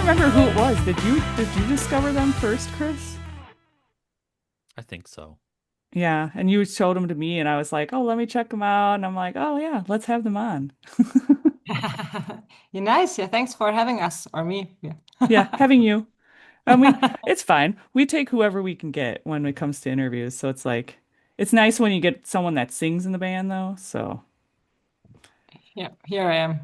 remember who it was. Did you discover them first, Chris? I think so. Yeah, and you showed them to me, and I was like, "Oh, let me check them out." And I'm like, "Oh yeah, let's have them on." You're nice. Yeah, thanks for having us or me. Yeah. Yeah, having you. And we it's fine. We take whoever we can get when it comes to interviews. So it's like it's nice when you get someone that sings in the band though. So Yeah, here I am.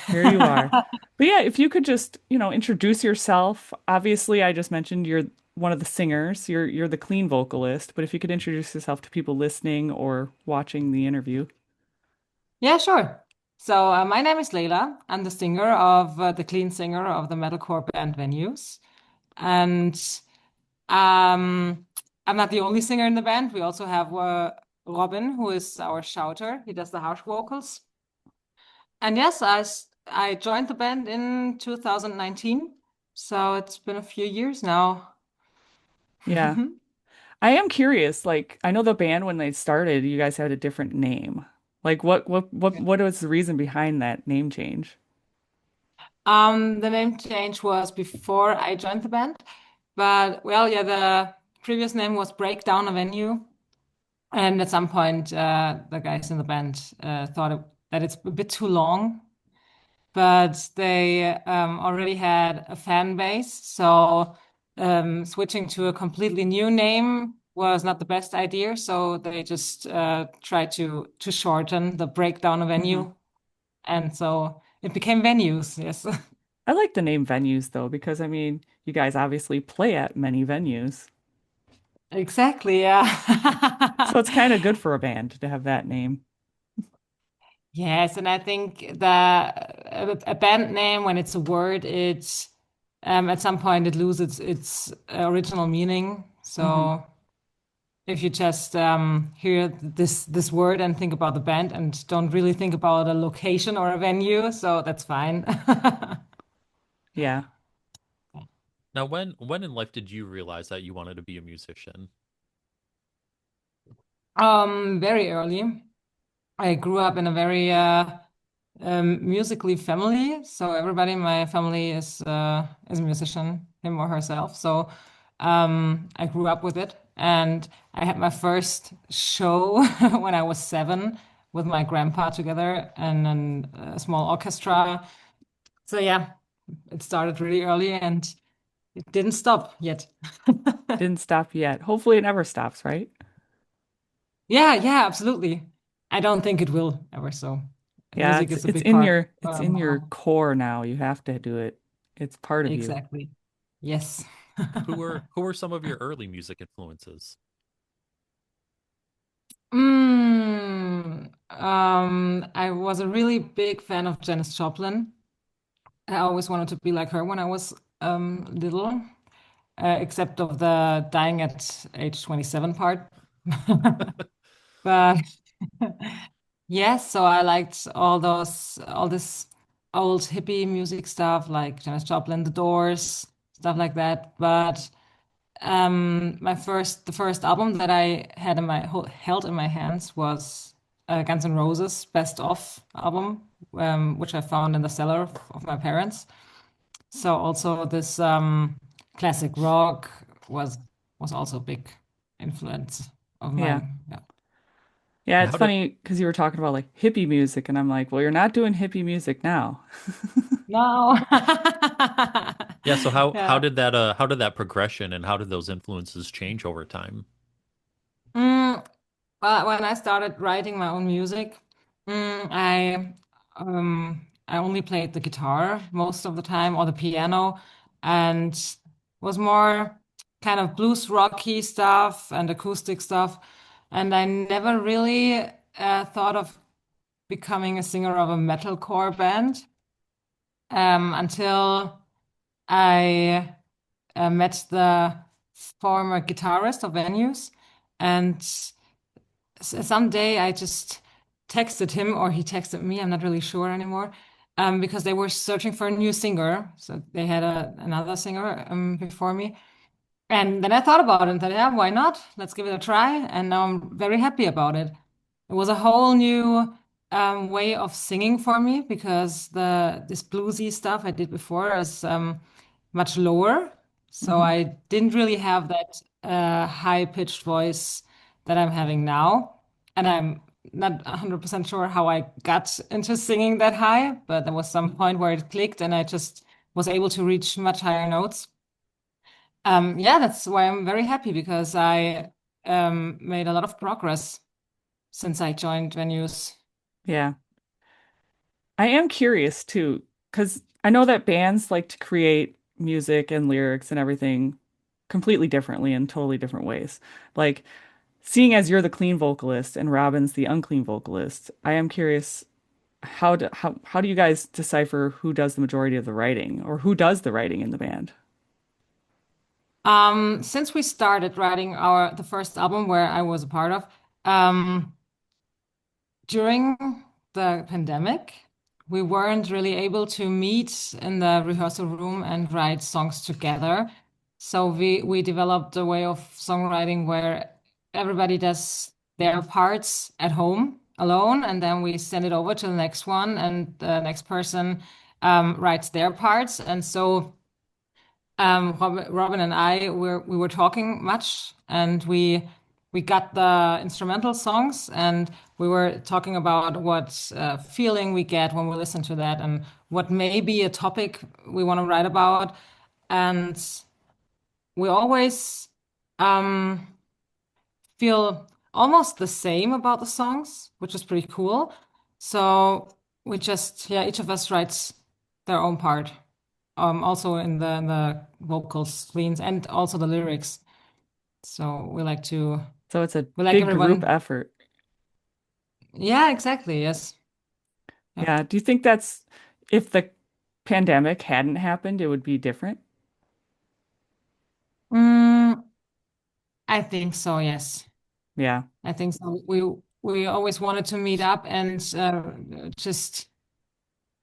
here you are. But yeah, if you could just, introduce yourself. Obviously, I just mentioned you're one of the singers. You're the clean vocalist, but if you could introduce yourself to people listening or watching the interview. Yeah, sure. So my name is Leila. I'm the singer of the clean singer of the metalcore band Venues, and um, I'm not the only singer in the band. We also have Robin, who is our shouter. He does the harsh vocals. And yes, I joined the band in 2019, so it's been a few years now. Yeah. I am curious, like I know the band when they started, you guys had a different name. Like what was the reason behind that name change? The name change was before I joined the band, but well, yeah, the previous name was Breakdown Avenue, and at some point, the guys in the band that it's a bit too long, but they already had a fan base, so switching to a completely new name was not the best idea. So they just tried to shorten the Breakdown Hmm. Avenue, and so it became Venues. Yes. I like the name venues though, because I mean, you guys obviously play at many venues. Exactly, yeah. So it's kind of good for a band to have that name. Yes, and I think a band name, when it's a word, it's at some point it loses its original meaning. Hmm. So if you just hear this word and think about the band and don't really think about a location or a venue, so that's fine. Yeah. Now, when in life did you realize that you wanted to be a musician? Very early. I grew up in a very musically family, so everybody in my family is a musician, him or herself. So I grew up with it, and I had my first show when I was 7 with my grandpa together and a small orchestra. So yeah, it started really early, and it didn't stop yet. Didn't stop yet. Hopefully it never stops, right? Yeah, yeah, absolutely. I don't think it will ever. So Yeah, music it's is a it's big in part your of it's in your my core now. You have to do it. It's part of you. exactly. Yes. Who were some of your early music influences? I was a really big fan of Janis Joplin. I always wanted to be like her when I was little, except of the dying at age 27 part. But yes, so I liked all this old hippie music stuff like Janis Joplin, The Doors, stuff like that. But the first album that I had held in my hands was Guns N' Roses' Best Of album, which I found in the cellar of my parents. So also this classic rock was was also a big influence of Yeah. mine. Yeah. Yeah, And it's funny because you were talking about like hippie music, and I'm like, well, you're not doing hippie music now. No. Yeah, so how Yeah. did that how did that progression and how did those influences change over time? Mm, well, when I started writing my own music, I only played the guitar most of the time or the piano and was more kind of blues rocky stuff and acoustic stuff. And I never really thought of becoming a singer of a metalcore band until I met the former guitarist of Venues. And someday I just texted him, or he texted me, I'm not really sure anymore, because they were searching for a new singer. So they had another singer before me. And then I thought about it and thought, yeah, why not? Let's give it a try. And now I'm very happy about it. It was a whole new way of singing for me because the this bluesy stuff I did before is much lower. So Hmm. I didn't really have that high-pitched voice that I'm having now. And I'm not 100% sure how I got into singing that high, but there was some point where it clicked and I just was able to reach much higher notes. Yeah, that's why I'm very happy because I made a lot of progress since I joined venues. Yeah. I am curious too, because I know that bands like to create music and lyrics and everything completely differently in totally different ways. Like, seeing as you're the clean vocalist and Robin's the unclean vocalist, I am curious how do you guys decipher who does the majority of the writing or who does the writing in the band? Since we started writing the first album where I was a part of, um, during the pandemic, we weren't really able to meet in the rehearsal room and write songs together. So we developed a way of songwriting where everybody does their parts at home alone, and then we send it over to the next one, and the next person writes their parts. And so Robin and I we were talking much, and we got the instrumental songs, and we were talking about what feeling we get when we listen to that, and what may be a topic we want to write about, and we always um, feel almost the same about the songs, which is pretty cool. So we just each of us writes their own part also in the vocals cleans and also the lyrics. So So it's a we like big group everyone. effort. Yeah, exactly. Yes. Yeah. Yeah. Do you think that's if the pandemic hadn't happened, it would be different? Mm, I think so. Yes, Yeah. I think so. We always wanted to meet up and just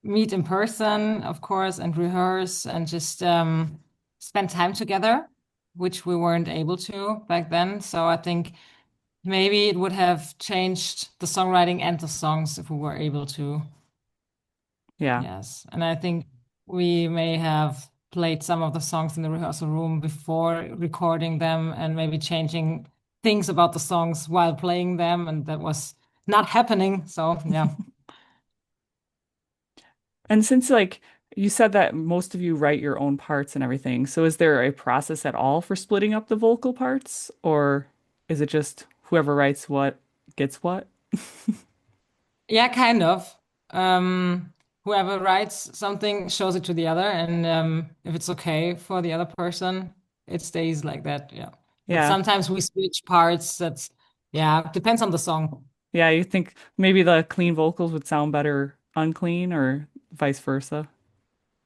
meet in person, of course, and rehearse and just spend time together, which we weren't able to back then. So I think maybe it would have changed the songwriting and the songs if we were able to. Yeah. Yes. And I think we may have played some of the songs in the rehearsal room before recording them and maybe changing things about the songs while playing them. And that was not happening. So, yeah. And since like you said that most of you write your own parts and everything, so is there a process at all for splitting up the vocal parts, or is it just whoever writes what gets what? Yeah, kind of. Whoever writes something shows it to the other. And if it's okay for the other person, it stays like that. Yeah. But Yeah. sometimes we switch parts. Yeah, depends on the song. Yeah, you think maybe the clean vocals would sound better unclean or vice versa?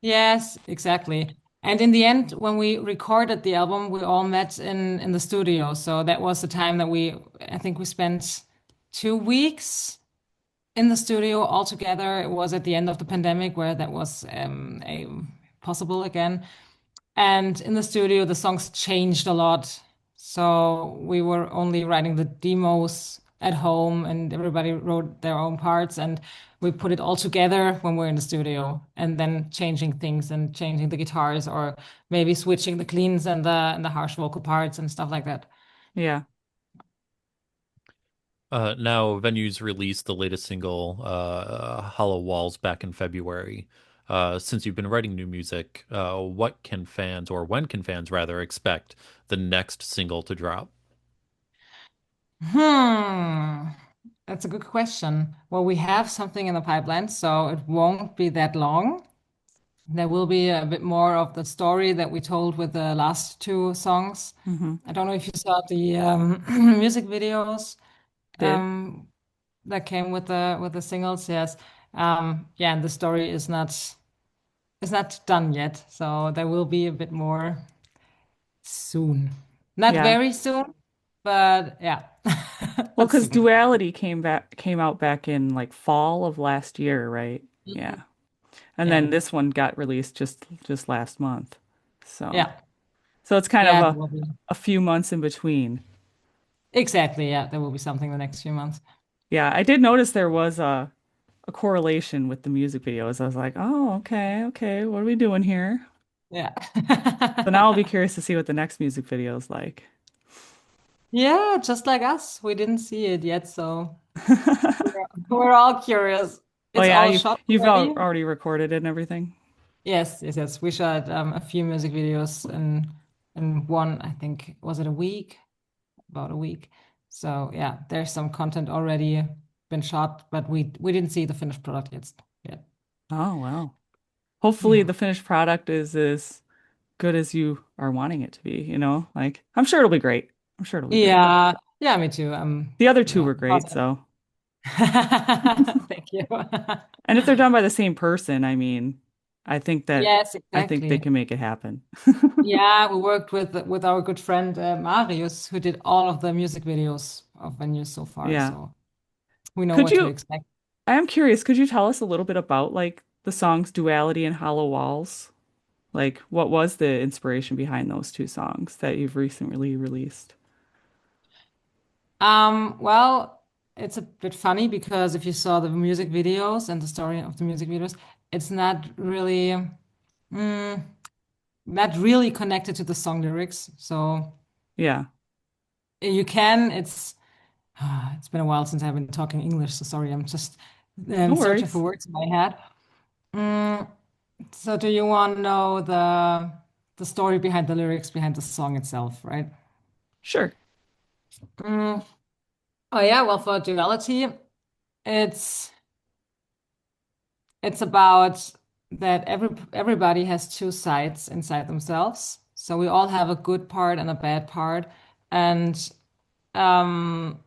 Yes, exactly. And in the end, when we recorded the album, we all met in the studio. So that was the time that I think we spent 2 weeks in the studio all together. It was at the end of the pandemic where that was possible again. And in the studio, the songs changed a lot. So we were only writing the demos at home, and everybody wrote their own parts. And we put it all together when we're in the studio, and then changing things and changing the guitars, or maybe switching the cleans and the harsh vocal parts and stuff like that. Yeah. Now, Venues released the latest single, Hollow Walls, back in February. Since you've been writing new music, what can fans, or when can fans rather, expect the next single to drop? Hmm. That's a good question. Well, we have something in the pipeline, so it won't be that long. There will be a bit more of the story that we told with the last two songs. Hmm. I don't know if you saw the music videos Did. um, that came with the singles. Yes, yeah, and the story is not done yet, so there will be a bit more soon. Not Yeah. very soon, but yeah, Well, because soon. Duality came out back in like fall of last year, right? Mhm. Yeah. And Yeah, then this one got released just last month. So yeah, so it's kind of yeah. There will be a few months in between. exactly. Yeah, there will be something the next few months. Yeah, I did notice there was a correlation with the music videos. I was like, oh, okay, okay, what are we doing here? Yeah. So now I'll be curious to see what the next music video is like. Yeah, just like us. We didn't see it yet, so we're all curious. Oh It's yeah, all you've shot you've already. already recorded it and everything. Yes, yes, yes. We shot a few music videos in one, I think, was it a week? About a week. So yeah, there's some content already been shot, but we didn't see the finished product yet. Oh wow. Hopefully Yeah. the finished product is as good as you are wanting it to be, you know? Like I'm sure it'll be great. I'm sure it'll be great. Yeah, yeah, me too. The other two Yeah, were great, positive. so. Thank you. And if they're done by the same person, I mean, I think that Yes, I think they exactly. can make it happen. Yeah, we worked with our good friend Marius, who did all of the music videos of venues so far. Yeah. So we know Could what to you, expect. I am curious, could you tell us a little bit about like the songs Duality and Hollow Walls? Like what was the inspiration behind those two songs that you've recently released? Well, it's a bit funny because if you saw the music videos and the story of the music videos, it's mm, not really connected to the song lyrics. So Yeah. you can, it's been a while since I've been talking English, so sorry, I'm just No searching for worries. words in my head. Mm, so do you want to know the story behind the lyrics behind the song itself, right? Sure. Mm, oh yeah, well for duality, it's it's about that everybody has two sides inside themselves. So we all have a good part and a bad part. And um,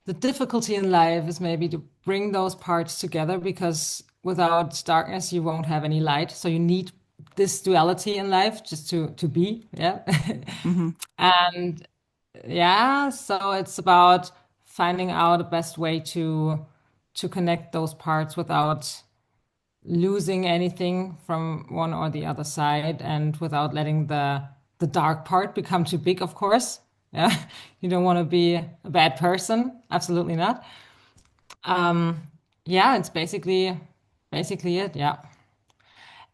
the difficulty in life is maybe to bring those parts together because without darkness, you won't have any light. So you need this duality in life just to be, yeah. Hmm. And yeah, so it's about finding out the best way to connect those parts without losing anything from one or the other side and without letting the dark part become too big, of course. Yeah. You don't want to be a bad person. Absolutely not. Yeah, it's basically it. Yeah.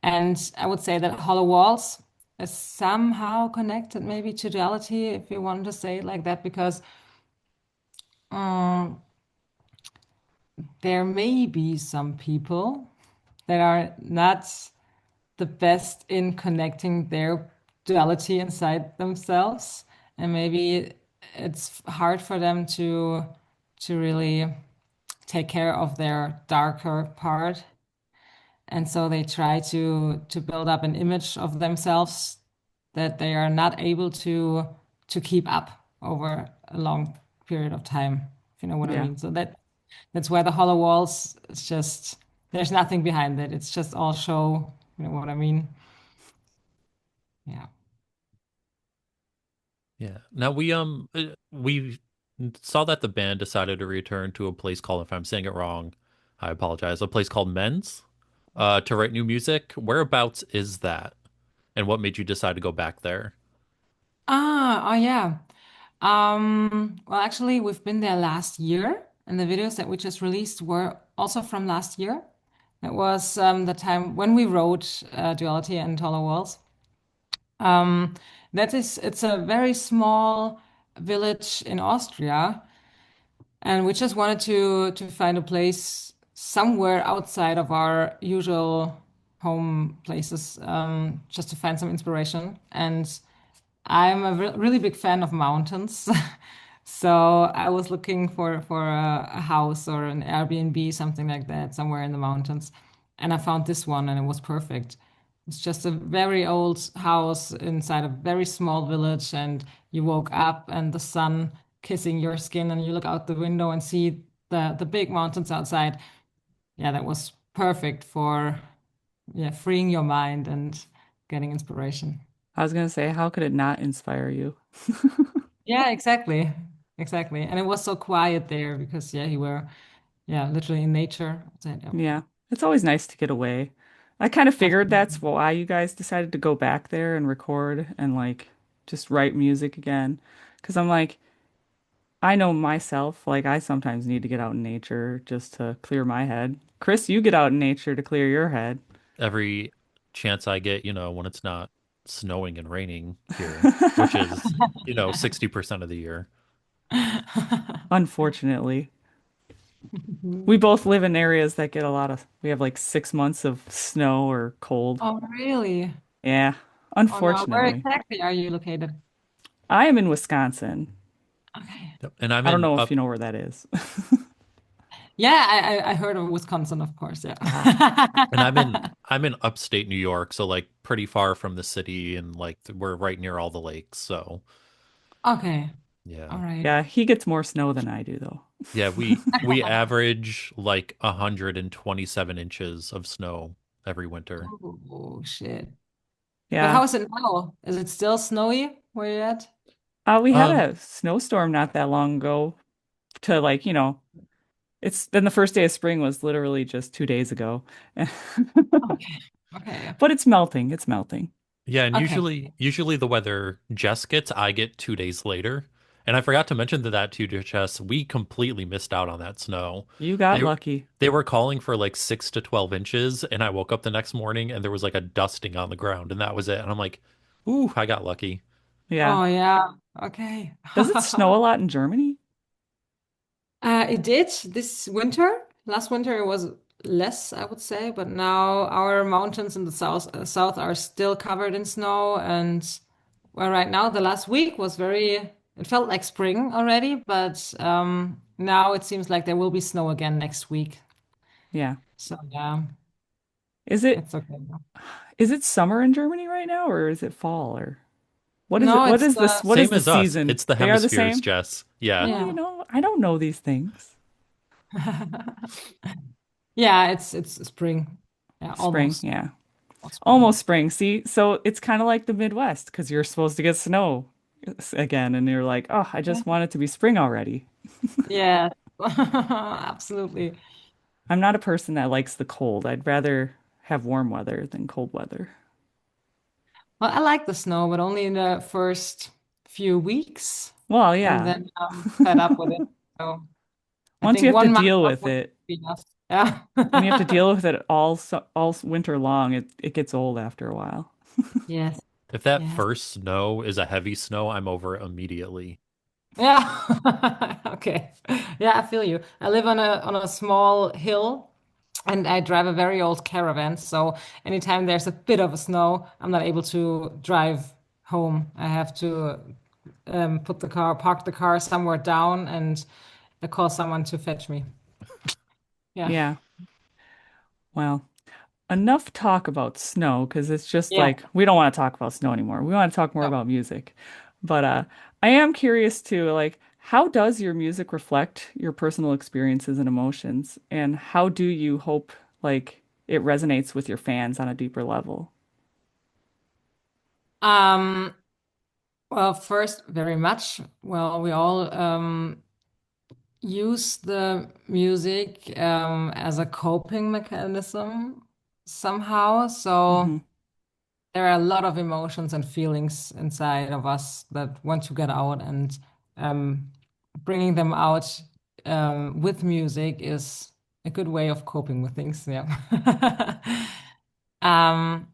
And I would say that Hollow Walls is somehow connected maybe to duality, if you want to say it like that, because um, there may be some people that are not the best in connecting their duality inside themselves, and maybe it's hard for them to really take care of their darker part, and so they try to build up an image of themselves that they are not able to keep up over a long period of time, if you know what I Yeah. mean. So that's where the hollow walls, it's just there's nothing behind it. It's just all show, you know what I mean? Yeah. Yeah. Now we saw that the band decided to return to a place called, if I'm saying it wrong, I apologize, a place called Men's to write new music. Whereabouts is that? And what made you decide to go back there? Oh yeah. Well, actually, we've been there last year, and the videos that we just released were also from last year. It was the time when we wrote Duality and Taller Walls. Um, it's a very small village in Austria, and we just wanted to find a place somewhere outside of our usual home places, just to find some inspiration. And I'm a really big fan of mountains. So I was looking for a house or an Airbnb, something like that, somewhere in the mountains. And I found this one and it was perfect. It's just a very old house inside a very small village, and you woke up and the sun kissing your skin, and you look out the window and see the big mountains outside. Yeah, that was perfect for yeah, freeing your mind and getting inspiration. I was gonna say, how could it not inspire you? Yeah, exactly. Exactly. And it was so quiet there because yeah, you were yeah, literally in nature. Yeah, Yeah. It's always nice to get away. I kind of figured that's absolutely. why you guys decided to go back there and record and like just write music again. Because I'm like, I know myself, like I sometimes need to get out in nature just to clear my head. Chris, you get out in nature to clear your head. Every chance I get, when it's not snowing and raining here, which is, 60% of the year. Unfortunately. We both live in areas that get we have like 6 months of snow or cold. Oh, really? Yeah, Oh no, where unfortunately. exactly are you located? I am in Wisconsin. Okay. Yep. And I'm I don't in know if you up know where that is. Yeah, I heard of Wisconsin, of course. Yeah. Ah, and I'm in upstate New York, so like pretty far from the city and like we're right near all the lakes, so Okay. yeah. All right. yeah, he gets more snow than I do, though. Yeah, we average like 127 inches of snow every winter. Oh, shit. But Yeah, how is it now? Is it still snowy where you're at? we had Um, a snowstorm not that long ago to like, it's then the first day of spring was literally just 2 days ago. Okay. Okay. But it's melting. It's melting. yeah, and Okay. usually the weather Jess gets, I get 2 days later. And I forgot to mention that too, Jess. We completely missed out on that snow. You got They lucky. they were calling for like 6 to 12 inches, and I woke up the next morning and there was like a dusting on the ground, and that was it. And I'm like, ooh, I got lucky. Yeah. Oh, yeah. Okay. Does it snow a lot in Germany? It did this winter. Last winter it was less, I would say, but now our mountains in the south are still covered in snow. And well, right now the last week was it felt like spring already, but now it seems like there will be snow again next week. Yeah. So yeah, Is it it's okay. is it summer in Germany right now or is it fall or what is it? No, What it's is this? the What is Same the as us. season? It's the They are the hemispheres, same? Jess. Yeah. Oh, yeah. I don't know these things. Yeah, it's spring. Yeah, Spring, almost. yeah. Almost spring. Almost spring. See, so it's kind of like the Midwest because you're supposed to get snow again, and you're like, oh, I just want it to be spring already. Yeah, absolutely. I'm not a person that likes the cold. I'd rather have warm weather than cold weather. Well, I like the snow, but only in the first few weeks, Well, and yeah. then I'm fed up with it. So I Once you think have to 1 month deal of with winter it, would be enough. Yeah. when you have to deal with it all winter long, it gets old after a while. Yes. If that Yes. first snow is a heavy snow, I'm over it immediately. Yeah. Okay. Yeah, I feel you. I live on a small hill, and I drive a very old caravan. So anytime there's a bit of a snow, I'm not able to drive home. I have to park the car somewhere down, and call someone to fetch me. Yeah. Yeah. Well, enough talk about snow because it's just Yeah. like we don't want to talk about snow anymore. We want to talk more No. about music. But I am curious too, like how does your music reflect your personal experiences and emotions? And how do you hope like it resonates with your fans on a deeper level? Um, well, first, very much. Well, we all use the music as a coping mechanism somehow. So Hmm. there are a lot of emotions and feelings inside of us that want to get out, and um, bringing them out with music is a good way of coping with things. Yeah. Um,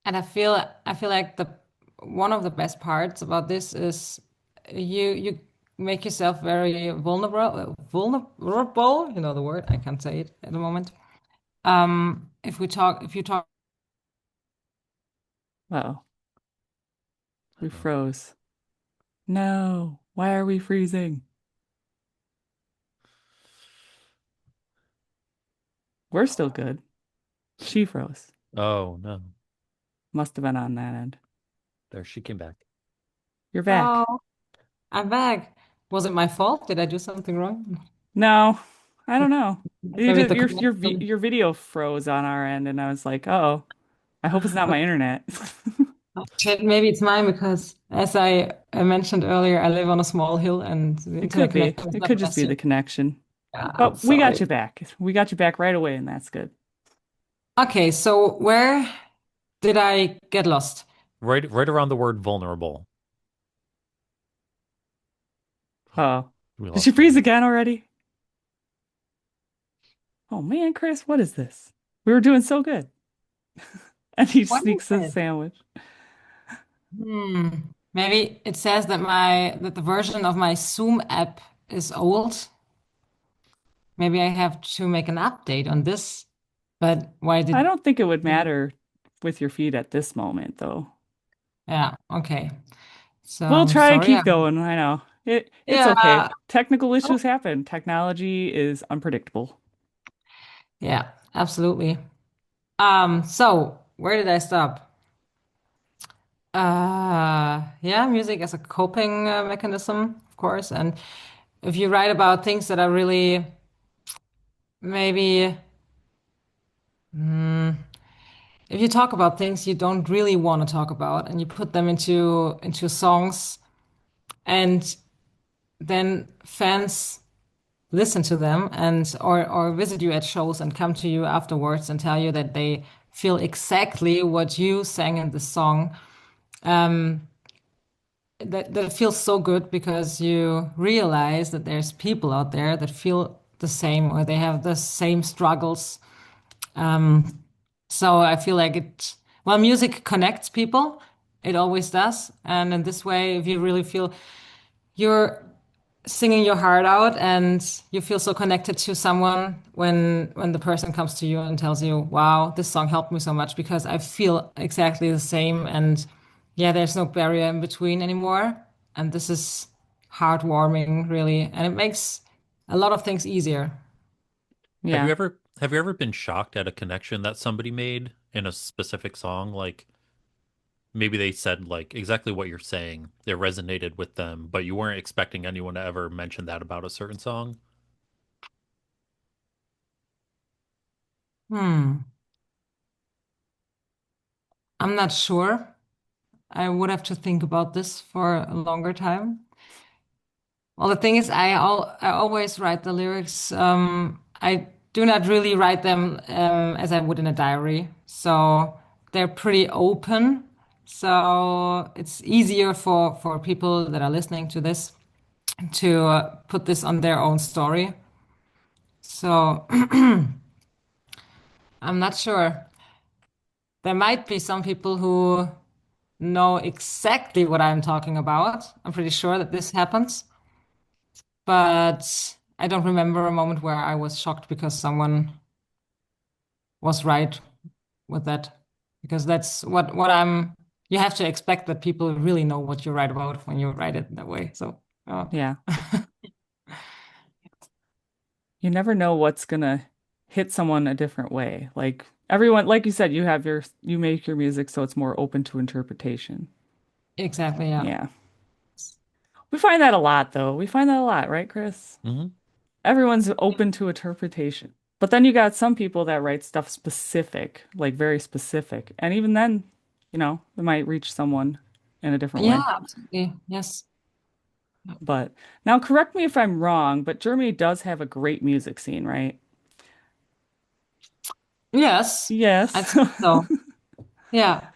and I feel like the one of the best parts about this is you make yourself very vulnerable. You know the word. I can't say it at the moment. If you talk. Uh-oh, we Uh-oh. froze. No, why are we freezing? We're still good. She froze. Oh no. Must have been on that end. There she came back. You're back. Oh, I'm back. Was it my fault? Did I do something wrong? No, I don't know. Maybe the Your connection. video froze on our end, and I was like, oh, I hope it's not my internet. Maybe it's mine because, as I mentioned earlier, I live on a small hill and the It could internet be. connection is It not the could just best be here. the connection. Yeah, I'm But we got sorry. you back. We got you back right away, and that's good. Okay, so where did I get lost? Right around the word vulnerable. Oh, We did she lost her freeze again. again already? Oh man, Chris, what is this? We were doing so good. And he What is sneaks a it? sandwich. Hmm. Maybe it says that the version of my Zoom app is old. Maybe I have to make an update on this. But why I did don't think it would matter with your feet at this moment, though. yeah, okay. So We'll I'm try and sorry. keep going. I know. It's okay. Yeah. Technical Oh, issues happen. Technology is unpredictable. yeah, absolutely. So where did I stop? Yeah, music as a coping mechanism, of course. And if you write about things that are really maybe, if you talk about things you don't really want to talk about and you put them into songs and then fans listen to them and or visit you at shows and come to you afterwards and tell you that they feel exactly what you sang in the song. That feels so good because you realize that there's people out there that feel the same or they have the same struggles. So I feel like well, music connects people. It always does. And in this way, if you really feel you're singing your heart out and you feel so connected to someone when the person comes to you and tells you, wow, this song helped me so much because I feel exactly the same. And yeah, there's no barrier in between anymore. And this is heartwarming, really. And it makes a lot of things easier. Yeah. Have you ever been shocked at a connection that somebody made in a specific song? Like maybe they said like exactly what you're saying. It resonated with them, but you weren't expecting anyone to ever mention that about a certain song. Hmm. I'm not sure. I would have to think about this for a longer time. Well, the thing is, I always write the lyrics. I do not really write them as I would in a diary. So they're pretty open. So it's easier for people that are listening to this to put this on their own story. So I'm not sure. There might be some people who know exactly what I'm talking about. I'm pretty sure that this happens. But I don't remember a moment where I was shocked because someone was right with that. Because that's what I'm, you have to expect that people really know what you write about when you write it that way. So, Yeah. You never know what's gonna hit someone a different way. Like everyone, like you said, you make your music so it's more open to interpretation. exactly, yeah. Yeah. We find that a lot though. We find that a lot, right, Chris? Hmm. Everyone's open to interpretation. But then you got some people that write stuff specific, like very specific. And even then, it might reach someone in a different Yeah, way. absolutely. Yes. But now correct me if I'm wrong, but Germany does have a great music scene, right? Yes, I'd Yes. say so. Yeah.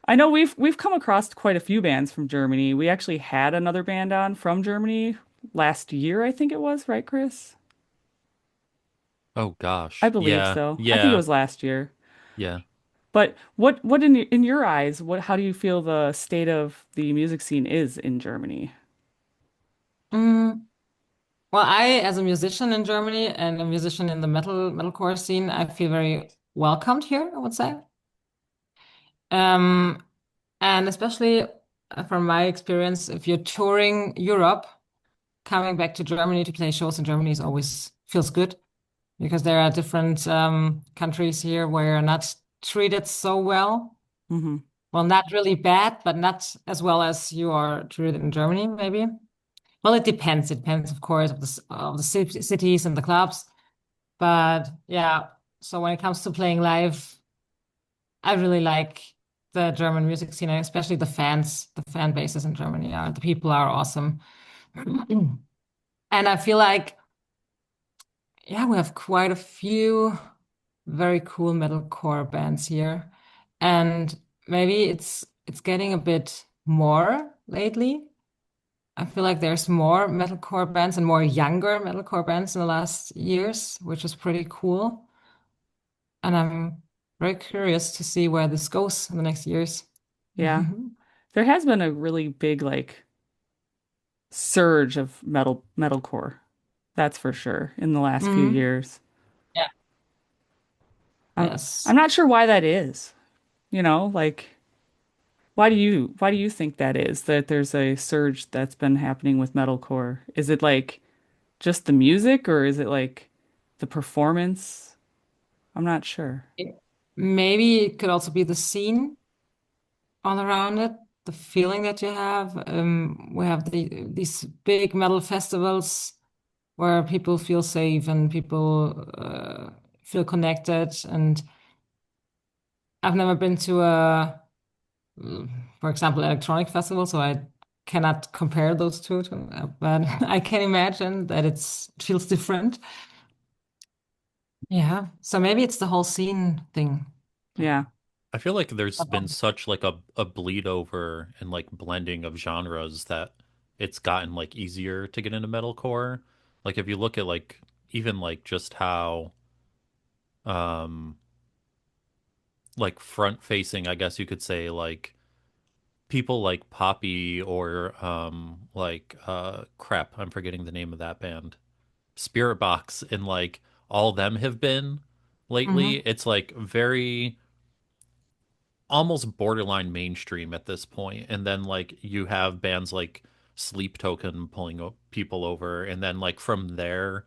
I know we've come across quite a few bands from Germany. We actually had another band on from Germany last year, I think it was, right, Chris? Oh I gosh. believe Yeah. so. I think it Yeah. was last year. Yeah. But what in your eyes, how do you feel the state of the music scene is in Germany? Mm, well, as a musician in Germany and a musician in the metalcore scene, I feel very welcomed here, I would say. Um, and especially from my experience, if you're touring Europe, coming back to Germany to play shows in Germany is always feels good because there are different countries here where you're not treated so well. Hmm. Well, not really bad, but not as well as you are treated in Germany, maybe. Well, it depends. It depends, of course, of the cities and the clubs. But yeah, so when it comes to playing live, I really like the German music scene, and especially the fan bases in Germany are the people are awesome. And I feel like, yeah, we have quite a few very cool metalcore bands here. And maybe it's getting a bit more lately. I feel like there's more metalcore bands and more younger metalcore bands in the last years, which is pretty cool. And I'm very curious to see where this goes in the next years. Yeah. There has been a really big like surge of metalcore. That's for sure in the last few Mm, years. yeah. I'm Yes. I'm not sure why that is. Like why do you think that is that there's a surge that's been happening with metalcore? Is it like just the music or is it like the performance? I'm not sure. Maybe it could also be the scene all around it, the feeling that you have. We have these big metal festivals where people feel safe and people feel connected. And I've never been to for example, electronic festival, so I cannot compare those two, but I can imagine that it feels different. Yeah, so maybe it's the whole scene thing. Yeah, I feel like there's been such like a bleed over and like blending of genres that it's gotten like easier to get into metalcore. Like if you look at like even like just how um like front facing, I guess you could say like people like Poppy or like crap, I'm forgetting the name of that band. Spirit Box and like all them have been lately. Hmm. It's like very almost borderline mainstream at this point. And then like you have bands like Sleep Token pulling people over, and then like from there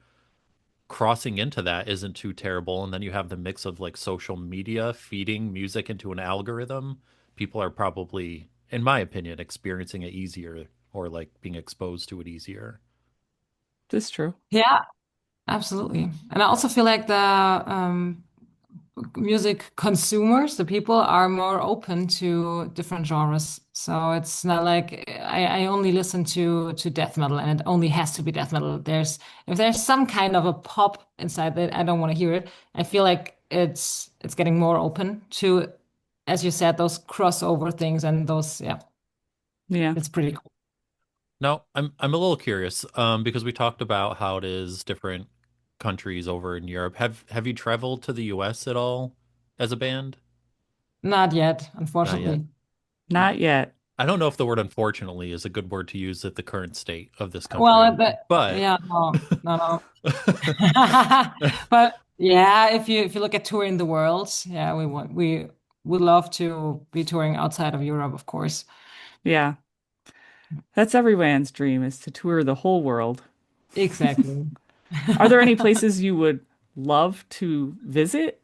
crossing into that isn't too terrible. And then you have the mix of like social media feeding music into an algorithm. People are probably, in my opinion, experiencing it easier or like being exposed to it easier. that's true. Yeah, absolutely. And I also feel like the music consumers, the people are more open to different genres. So it's not like I only listen to death metal and it only has to be death metal. If there's some kind of a pop inside that I don't want to hear it. I feel like it's getting more open to, as you said, those crossover things and those, yeah, Yeah. it's pretty cool. Now, I'm a little curious, because we talked about how it is different countries over in Europe. Have you traveled to the US at all as a band? Not yet, Not yet. unfortunately. Not yet. I don't know if the word unfortunately is a good word to use at the current state of this Well, country, but yeah, no, no, no. But yeah, if you look at touring the world, yeah, we would love to be touring outside of Europe, of course. Yeah. That's every band's dream is to tour the whole world. Exactly. Are there any places you would love to visit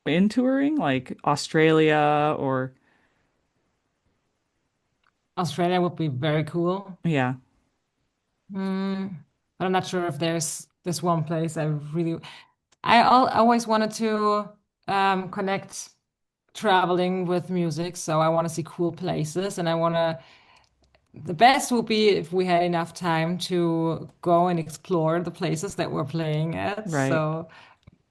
in touring, like Australia or Australia would be very cool. yeah, But I'm not sure if there's this one place always wanted to connect traveling with music, so I want to see cool places and the best would be if we had enough time to go and explore the places that we're playing at. right. So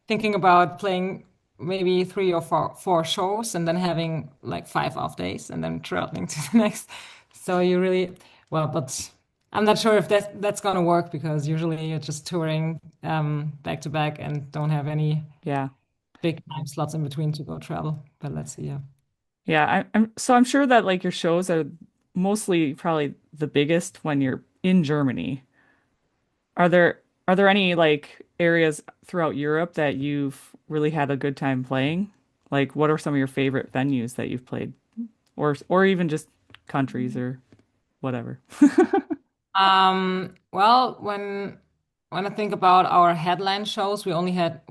thinking about playing maybe three or four shows and then having like 5 off days and then traveling to the next. So you really, well, but I'm not sure if that's gonna work because usually you're just touring back to back and don't have any Yeah. big time slots in between to go travel. But let's see. Yeah. Yeah, I'm sure that like your shows are mostly probably the biggest when you're in Germany. Are there any like areas throughout Europe that you've really had a good time playing? Like what are some of your favorite venues that you've played or even just countries or whatever? Well, when I think about our headline shows, we had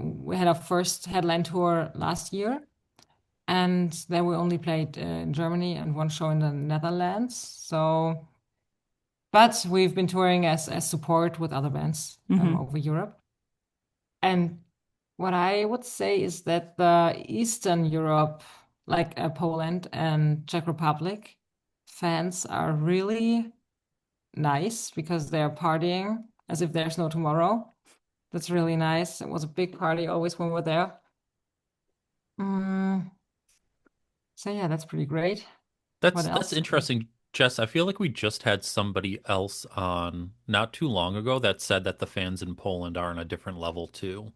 our first headline tour last year, and then we only played in Germany and one show in the Netherlands. So, but we've been touring as support with other bands Hmm. over Europe. And what I would say is that the Eastern Europe, like Poland and Czech Republic, fans are really nice because they're partying as if there's no tomorrow. That's really nice. It was a big party always when we're there. Mm, so yeah, that's pretty great. What that's else? interesting, Jess. I feel like we just had somebody else on not too long ago that said that the fans in Poland are on a different level too.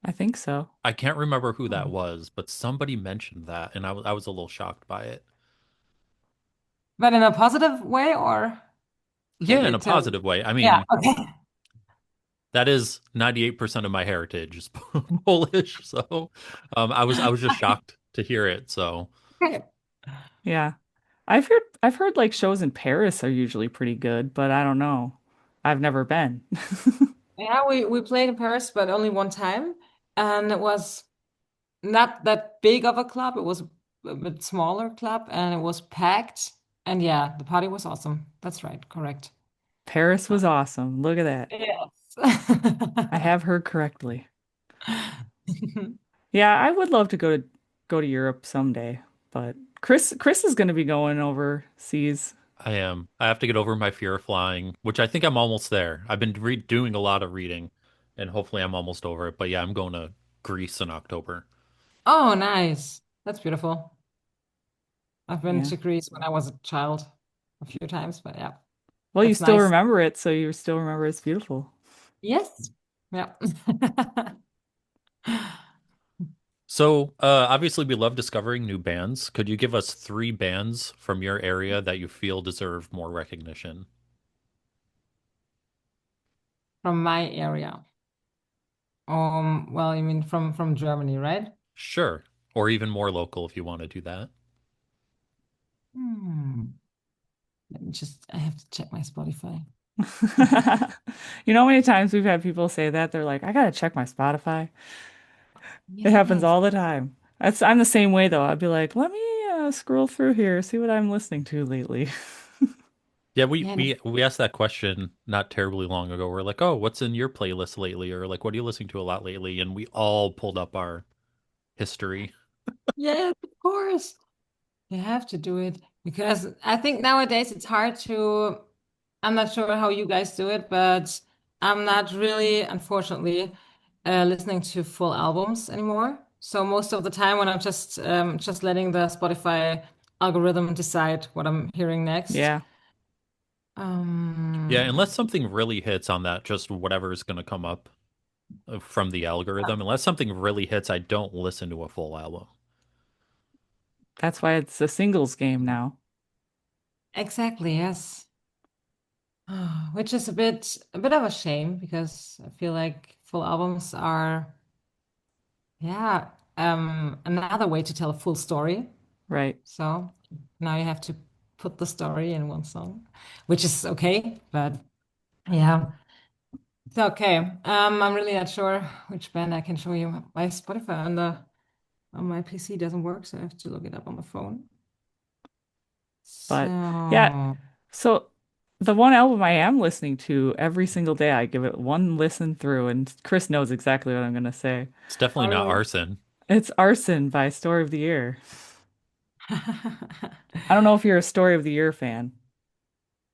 I think so. I can't remember who that Hmm. was, but somebody mentioned that, and I was a little shocked by it. But in a positive way, or Yeah, in maybe a to, positive way. I yeah, mean, okay. that is 98% of my heritage is Polish, so I was just shocked to hear it. So Okay. Yeah. I've heard like shows in Paris are usually pretty good, but I don't know. I've never been. Yeah, we played in Paris, but only one time, and it was not that big of a club. It was a bit smaller club, and it was packed. And yeah, the party was awesome. That's right, correct. Paris was awesome. Look at that. Yes. I have heard correctly. Yeah, I would love to go to Europe someday, but Chris is going to be going overseas. I am. I have to get over my fear of flying, which I think I'm almost there. I've been re doing a lot of reading, and hopefully I'm almost over it. But yeah, I'm going to Greece in October. Oh, nice. That's beautiful. I've been Yeah. to Greece when I was a child a few times, but yeah, Well, you that's still nice. remember it, so you still remember it's beautiful. Yes. Yeah. So, obviously, we love discovering new bands. Could you give us three bands from your area that you feel deserve more recognition? From my area. Well, you mean from Germany, right? Sure. Or even more local if you want to do that. Hmm. Let me just, I have to check my Spotify. You know how many times we've had people say that? They're like, I gotta check my Spotify. It happens Yes. all the time. I'm the same way though. I'd be like, let me scroll through here, see what I'm listening to lately. Yeah, Yeah. we asked that question not terribly long ago. We're like, "Oh, what's in your playlist lately?" Or like, "What are you listening to a lot lately?" And we all pulled up our history. Yes, of course. You have to do it because I think nowadays it's hard to, I'm not sure how you guys do it, but I'm not really, unfortunately, listening to full albums anymore. So most of the time when I'm just letting the Spotify algorithm decide what I'm hearing next. Yeah, Yeah, Um, unless something really hits on that, just whatever is going to come up from the algorithm. Unless something really hits, I don't listen to a full album. that's why it's a singles game now. exactly, yes. Which is a bit of a shame because I feel like full albums are, yeah, another way to tell a full story. Right. So now you have to put the story in one song, which is okay, but yeah, it's okay. I'm really not sure which band I can show you. My Spotify on my PC doesn't work, so I have to look it up on the phone. But yeah, So so the one album I am listening to every single day, I give it one listen through, and Chris knows exactly what I'm gonna say. It's definitely oh not really? arson. It's Arson by Story of the Year. I don't know if you're a Story of the Year fan.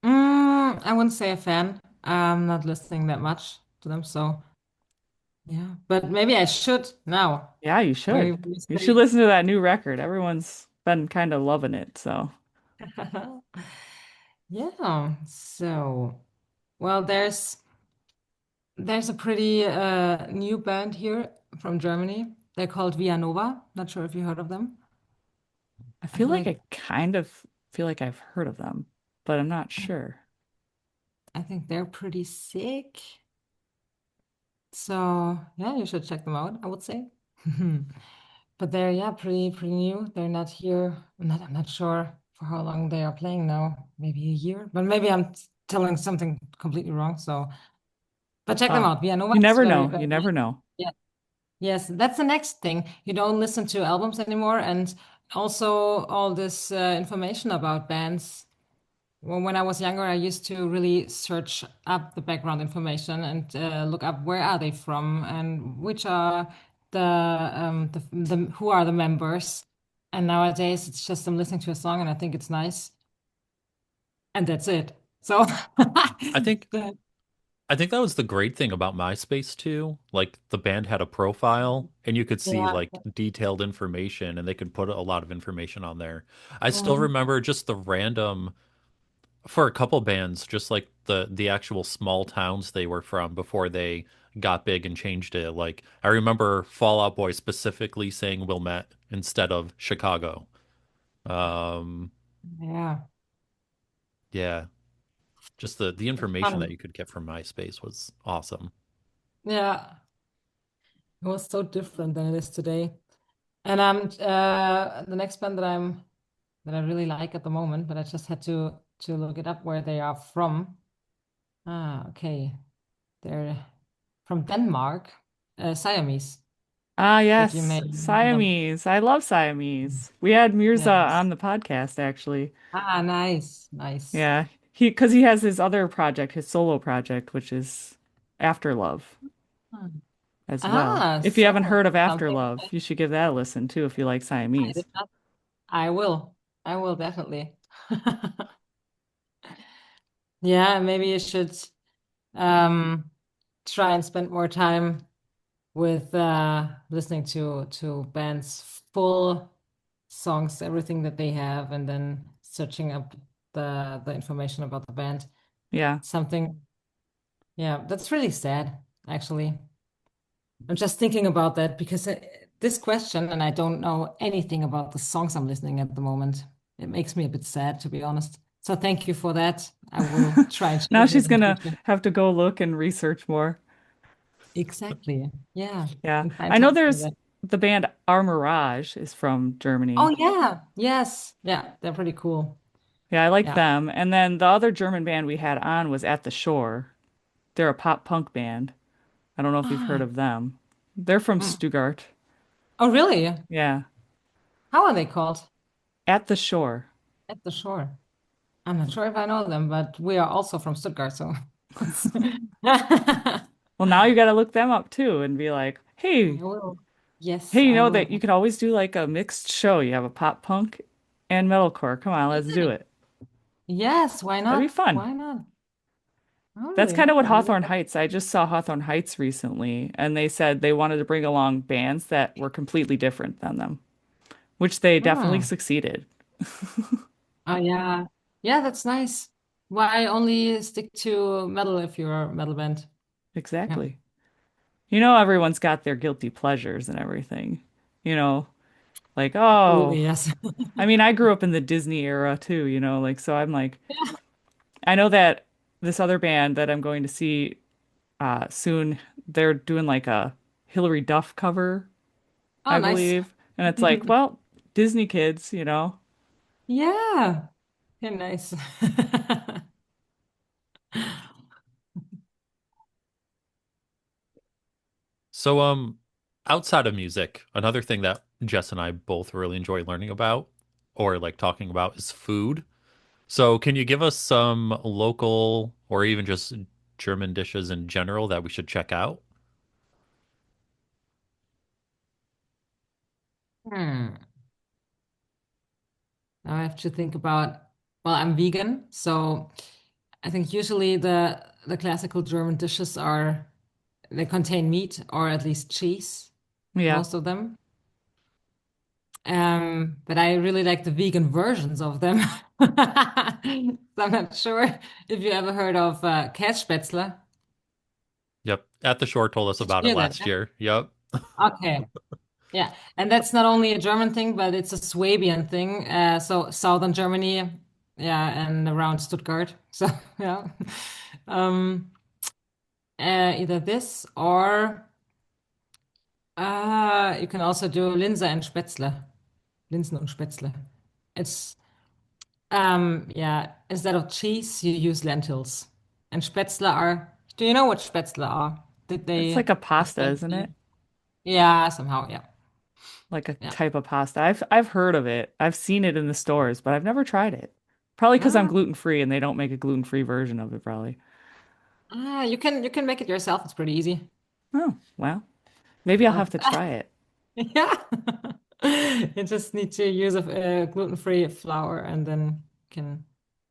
I wouldn't say a fan. I'm not listening that much to them, so yeah. But maybe I should now. Yeah, you We should. we You should say, listen to that new record. Everyone's been kind of loving it, so. yeah. So, well, there's a pretty new band here from Germany. They're called Via Nova. Not sure if you heard of them. I I feel like think I kind of feel like I've heard of them, but I'm not sure. I think they're pretty sick. So yeah, you should check them out, I would say. But they're yeah, pretty new. They're not here. I'm not sure for how long they are playing now. Maybe a year, but maybe I'm telling something completely wrong. So, but check them Well, out. Via Nova you is never very, know. very You nice. never know. Yeah. Yes, that's the next thing. You don't listen to albums anymore, and also all this information about bands. Well, when I was younger, I used to really search up the background information and look up where are they from and which are the who are the members. And nowadays, it's just I'm listening to a song and I think it's nice, and that's it. So, I think the- I think that was the great thing about MySpace too. Like the band had a profile and you could see yeah. like detailed information and they could put a lot of information on there. I still Mhm. remember just the random for a couple bands, just like the actual small towns they were from before they got big and changed it. Like I remember Fall Out Boy specifically saying Wilmette instead of Chicago. Um, Yeah, yeah, just the it's information that funny. you could get from MySpace was awesome. Yeah, it was so different than it is today. And the next band that I really like at the moment, but I just had to look it up where they are from. Ah, okay. They're from Denmark, Siamese. Ah, But you may yes, know them. Siamese. I love Siamese. We had Mirza Yes. on the podcast actually. Ah, nice, nice. Yeah, because he has his other project, his solo project, which is Afterlove Hmm. as well. Ah, If you haven't so heard of something Afterlove, you should give that a listen too if you like I Siamese. did not. I will. I will definitely. Yeah, maybe you should um try and spend more time with listening to bands full songs, everything that they have, and then searching up the information about the band. Yeah, Something, yeah, that's really sad, actually. I'm just thinking about that because this question, and I don't know anything about the songs I'm listening at the moment. It makes me a bit sad, to be honest. So thank you for that. I will try and now change it she's in the gonna future. have to go look and research more. Exactly. Yeah, Yeah, and find I know time for there's that. the band Armirage is from Oh Germany. yeah, yes, yeah, they're pretty cool. Yeah, I like Yeah. them. And then the other German band we had on was At the Shore. They're a pop punk band. I don't know if you've heard Ah, of them. They're from mm. Stuttgart. Oh really? Yeah, How are they called? At the Shore. At the Shore. I'm not sure if I know them, but we are also from Stuttgart, so it's I Well, now you got to look them up too and be like, will. Yes, hey, you I know that will. you could always do like a mixed show. You have a pop punk and metalcore. Come on, let's do it. Yes, why That'd be not? fun. Why not? That's Totally. kind of what I will. Hawthorne Heights. I just saw Hawthorne Heights recently, and they said they wanted to bring along bands that were completely different than them, which they definitely Oh, succeeded. oh yeah. Yeah, that's nice. Why only stick to metal if you're a metal band? Yeah. Exactly. You know, everyone's got their guilty pleasures and everything. You know, like, oh, Absolutely, yes. I mean, I grew up in the Disney era too, like, so I'm like, I know that this other band that I'm going to see soon, they're doing like a Hillary Duff cover, Oh, I nice. believe. And it's like, well, Disney kids. Yeah. Yeah, nice. So, outside of music, another thing that Jess and I both really enjoy learning about or like talking about is food. So, can you give us some local or even just German dishes in general that we should check out? Hmm. Now I have to think about, well, I'm vegan, so I think usually the classical German dishes are they contain meat or at least cheese, Yeah. most of them. But I really like the vegan versions of them. So I'm not sure if you ever heard of Kässpätzle. Yep. At the Shore told us Did you about it hear that? last year. Yep. Okay. Yeah, and that's not only a German thing, but it's a Swabian thing. So southern Germany, yeah, and around Stuttgart. So yeah, um, either this or you can also do Linse and Spätzle, Linsen und Spätzle. It's yeah, instead of cheese, you use lentils. And Spätzle are. Do you know what Spätzle are? Did It's they like a pasta, explain to isn't you? it? Yeah, somehow, yeah, Like a yeah. type of pasta. I've heard of it. I've seen it in the stores, but I've never tried it. Probably because I'm Ah, gluten free and they don't make a gluten free version of it, probably. you can make it yourself. It's pretty easy. Oh, well, maybe I'll Uh, have to try it. Yeah. You just need to use a gluten-free flour and then can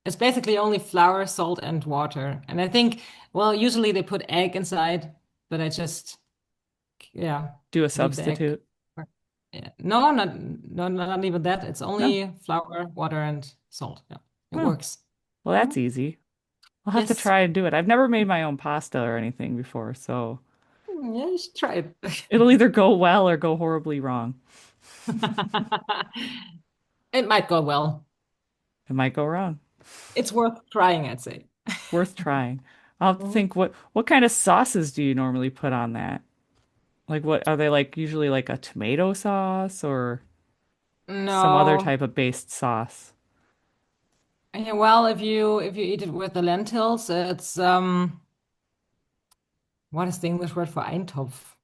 it's basically only flour, salt, and water. And I think, well, usually they put egg inside, but I just yeah, Do a leave the egg. substitute. Yeah. No, not even that. It's No. only flour, water, and salt. Yeah. It Oh, works. Well, that's easy. I'll have to Yes. try and do it. I've never made my own pasta or anything before, so Yeah, you should try it. it'll either go well or go horribly wrong. It might go well. It might go wrong. It's worth trying, I'd say. Worth trying. I'll have to Mhm. think what kind of sauces do you normally put on that? Like what are they like usually like a tomato sauce or some other No. type of based sauce? Yeah, well, if you eat it with the lentils, it's what is the English word for Eintopf?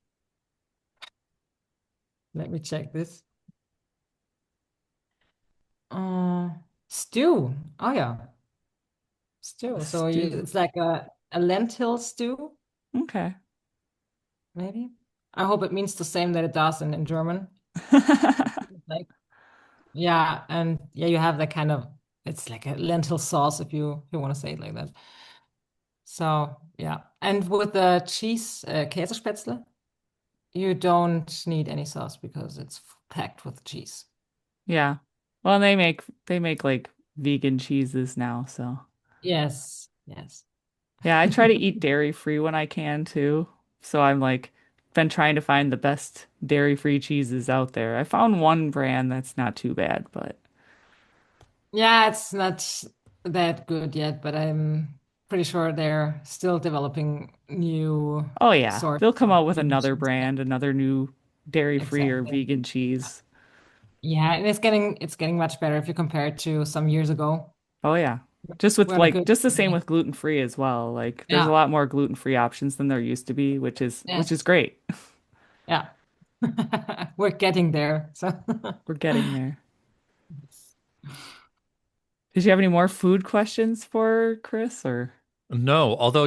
Let me check this. Uh, stew. Oh yeah, A stew. So stew. it's like a lentil stew, Okay. maybe. I hope it means the same that it does in German. Like, yeah, and yeah, you have that kind of it's like a lentil sauce if you want to say it like that. So yeah, and with the cheese, Käsespätzle, you don't need any sauce because it's packed with cheese. Yeah. Well, they make like vegan cheeses now, so Yes, yes. yeah, I try to eat dairy free when I can too. So I'm like been trying to find the best dairy free cheeses out there. I found one brand that's not too bad, but Yeah, it's not that good yet, but I'm pretty sure they're still developing new oh yeah, sorts they'll come of out with vegan another cheese. brand, another new dairy free or Exactly. vegan cheese. Yeah, and it's getting much better if you compare it to some years ago. Oh yeah. Just with We're on a like good just the same way. with gluten free as well. Like there's a Yeah. lot more gluten free options than there used to be, which is Yes. great. Yeah. We're getting there. So We're getting there. Did you have any more food questions for Chris or? No, although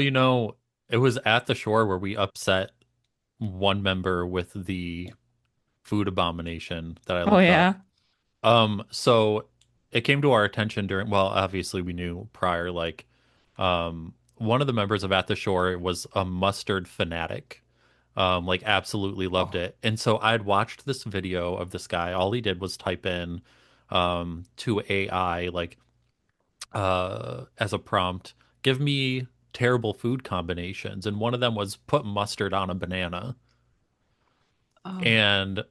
it was at the shore where we upset one member with the food abomination that I Oh looked up. yeah. So it came to our attention well, obviously we knew prior, like, one of the members of At the Shore was a mustard fanatic. Like absolutely loved oh. it. And so I'd watched this video of this guy. All he did was type in to AI, like, as a prompt, give me terrible food combinations. And one of them was put mustard on a banana. Oh. And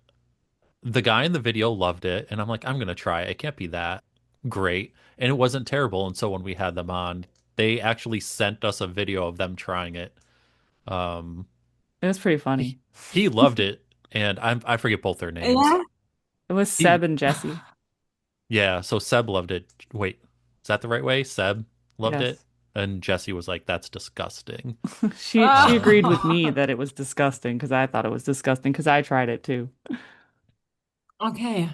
the guy in the video loved it, and I'm like, I'm gonna try it. It can't be that great. And it wasn't terrible. And so when we had them on, they actually sent us a video of them trying it. Um, It was pretty he, funny. he loved it, and I forget both their names. Yeah. It was He, Seb and Jesse. yeah, so Seb loved it. Wait, is that the right way? Seb loved it, Yes. and Jesse was like, "That's disgusting." She Ah. agreed with me that it was disgusting because I thought it was disgusting because I tried it too. Okay.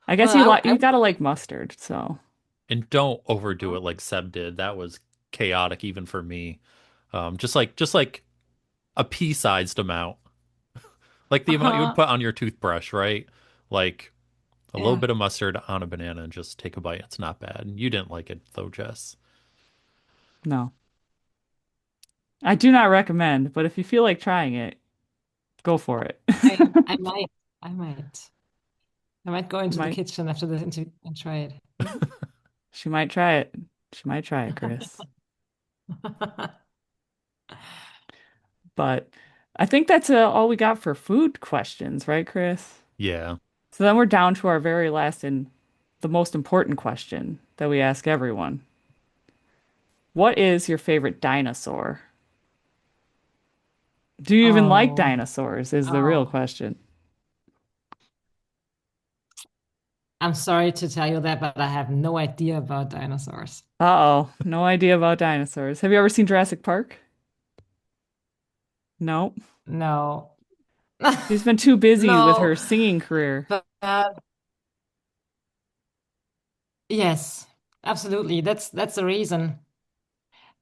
I guess you Well, like you gotta like mustard, so And don't overdo it like Seb did. That was chaotic even for me. Just like a pea-sized amount. Like the amount you would uh, put on your toothbrush, right? Like a little yeah. bit of mustard on a banana and just take a bite. It's not bad. You didn't like it though, Jess. no. I do not recommend, but if you feel like trying it, go for it. I might. I might. I might go into the Might kitchen after this interview and try it. Mhm. she might try it. She might try it, Chris. But I think that's all we got for food questions, right, Chris? Yeah. So then we're down to our very last and the most important question that we ask everyone. What is your favorite dinosaur? Do you even like Oh, dinosaurs? Is the real oh. question. I'm sorry to tell you that, but I have no idea about dinosaurs. Uh-oh, no idea about dinosaurs. Have you ever seen Jurassic Park? No. No. She's been too busy with No, her singing career. but yes, absolutely. That's the reason.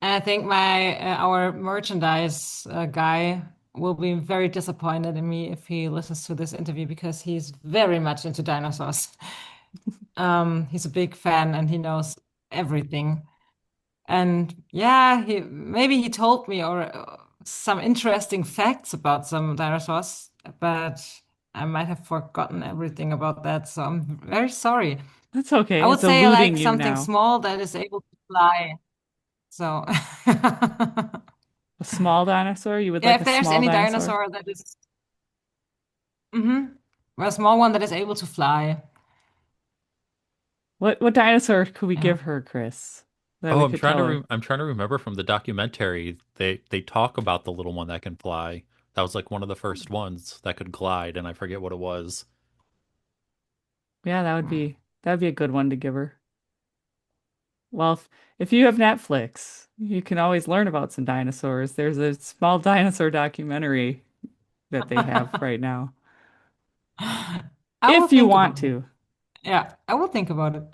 And I think my our merchandise guy will be very disappointed in me if he listens to this interview because he's very much into dinosaurs. He's a big fan and he knows everything. And yeah, he told me or some interesting facts about some dinosaurs, but I might have forgotten everything about that. So I'm very sorry. That's okay. I would It's say eluding like you something now. small that is able. fly. So, A small dinosaur? You would yeah, like if a there's small any dinosaur? dinosaur that is, a small one that is able to fly. What dinosaur could we Yeah. give her, Chris? That Oh, we could tell her. I'm trying to remember from the documentary. They talk about the little one that can fly. That was like one of the first ones that could glide, and I forget what it was. Yeah, that'd be a good one to give her. Well, if you have Netflix, you can always learn about some dinosaurs. There's a small dinosaur documentary that they have right now. I will If you think about want it. to. Yeah, I will think about it.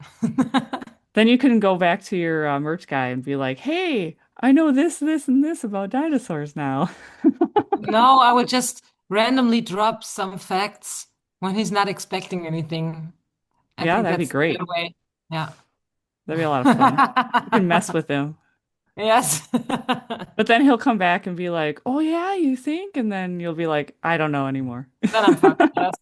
Then you can go back to your merch guy and be like, "Hey, I know this, this, and this about dinosaurs now." No, I would just randomly drop some facts when he's not expecting anything. I Yeah, think that'd be that's a great. good way. Yeah. That'd be a lot of fun. You can mess with him. Yes. But then he'll come back and be like, "Oh yeah, you think?" And then you'll be like, "I don't know anymore." Then I'm fucked. Yes.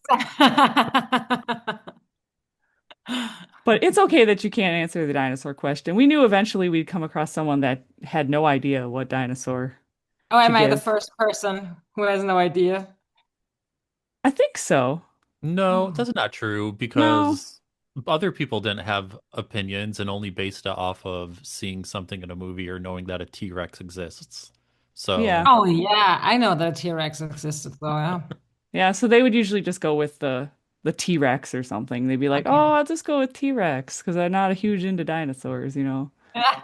But it's okay that you can't answer the dinosaur question. We knew eventually we'd come across someone that had no idea what dinosaur Oh, to am I the give. first person who has no idea? I think so. No, Oh. that's not true No. because other people didn't have opinions and only based it off of seeing something in a movie or knowing that a T-Rex exists. Yeah. So, Oh yeah, I know that T-Rex existed though, yeah. Yeah, so they would usually just go with the T-Rex or something. They'd be like, Okay. "Oh, I'll just go with T-Rex because I'm not a huge into dinosaurs, you know." Yeah.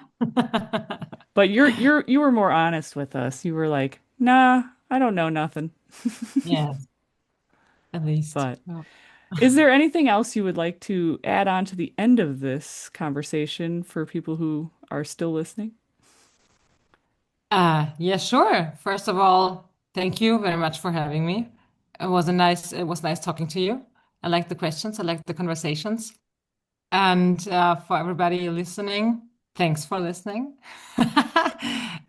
But you were more honest with us. You were like, "Nah, I don't know nothing." Yes, at least. But Oh. is there anything else you would like to add on to the end of this conversation for people who are still listening? Yeah, sure. First of all, thank you very much for having me. It was nice talking to you. I like the questions, I like the conversations. And for everybody listening, thanks for listening.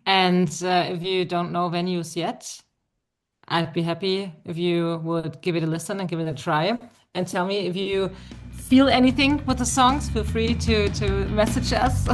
And if you don't know venues yet, I'd be happy if you would give it a listen and give it a try. And tell me if you feel anything with the songs. Feel free to message us.